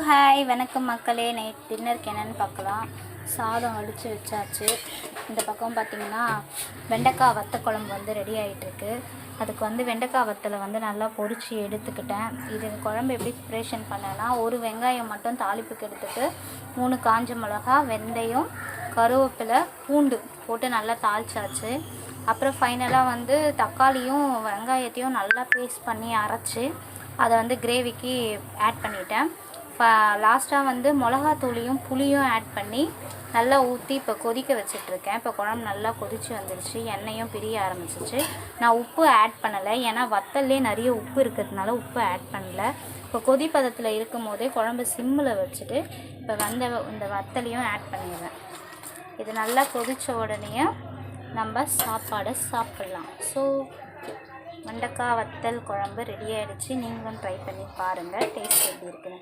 Hi வணக்கம் மக்களே. Night டின்னருக்கு என்னென்னு பார்க்கலாம். சாதம் வடித்து வச்சாச்சு. இந்த பக்கம் பார்த்திங்கன்னா வெண்டைக்காய் வத்த குழம்பு வந்து ரெடி ஆகிட்டுருக்கு. அதுக்கு வெண்டைக்காய் வத்தலை நல்லா பொரித்து எடுத்துக்கிட்டேன். இது குழம்பு எப்படி ப்ரிப்ரேஷன் பண்ணேன்னா, ஒரு வெங்காயம் மட்டும் தாளிப்புக்கு எடுத்துகிட்டு 3 காஞ்ச மிளகா, வெந்தயம், கருவேப்பிலை, பூண்டு போட்டு நல்லா தாளிச்சாச்சு. அப்புறம் ஃபைனலாக தக்காளியும் வெங்காயத்தையும் நல்லா பேஸ்ட் பண்ணி அரைச்சி அதை கிரேவிக்கு ஆட் பண்ணிட்டேன். லாஸ்ட்டாக மிளகாத்தூளியும் புளியும் ஆட் பண்ணி நல்லா ஊற்றி இப்போ கொதிக்க வச்சிட்ருக்கேன். இப்போ குழம்பு நல்லா கொதித்து வந்துடுச்சு, எண்ணெயும் பிரிய ஆரம்பிச்சிச்சு. நான் உப்பு ஆட் பண்ணலை, ஏன்னா வத்தல்லே நிறைய உப்பு இருக்கிறதுனால உப்பு ஆட் பண்ணலை. இப்போ கொதிப்பதத்தில் இருக்கும் போதே குழம்பு சிம்மில் வச்சுட்டு இப்போ இந்த வத்தலையும் ஆட் பண்ணிடுவேன். இது நல்லா கொதித்த உடனே நம்ம சாப்பாடை சாப்பிட்லாம். ஸோ வெண்டைக்காய் வத்தல் குழம்பு ரெடி ஆகிடுச்சு. நீங்களும் ட்ரை பண்ணி பாருங்கள், டேஸ்ட் எப்படி இருக்குன்னு.